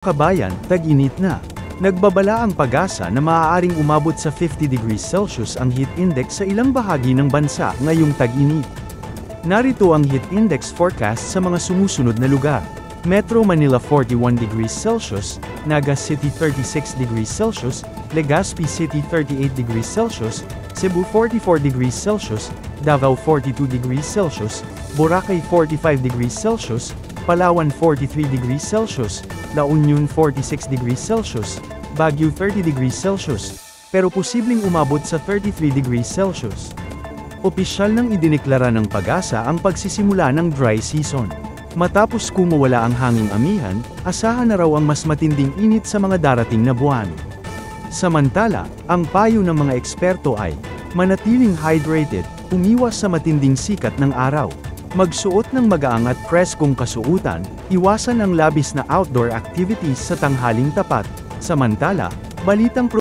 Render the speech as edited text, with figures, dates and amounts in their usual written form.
Kabayan, tag-init na. Nagbabala ang PAGASA na maaaring umabot sa 50 degrees Celsius ang heat index sa ilang bahagi ng bansa ngayong tag-init. Narito ang heat index forecast sa mga sumusunod na lugar. Metro Manila 41 degrees Celsius, Naga City 36 degrees Celsius, Legazpi City 38 degrees Celsius, Cebu 44 degrees Celsius, Davao 42 degrees Celsius, Boracay 45 degrees Celsius, Palawan 43 degrees Celsius, La Union 46 degrees Celsius, Baguio 30 degrees Celsius, pero posibleng umabot sa 33 degrees Celsius. Opisyal nang idineklara ng PAGASA ang pagsisimula ng dry season. Matapos kumawala ang hanging amihan, asahan na raw ang mas matinding init sa mga darating na buwan. Samantala, ang payo ng mga eksperto ay, manatiling hydrated, umiwas sa matinding sikat ng araw, magsuot ng magaang at preskong kasuotan, iwasan ang labis na outdoor activities sa tanghaling tapat. Samantala, balitang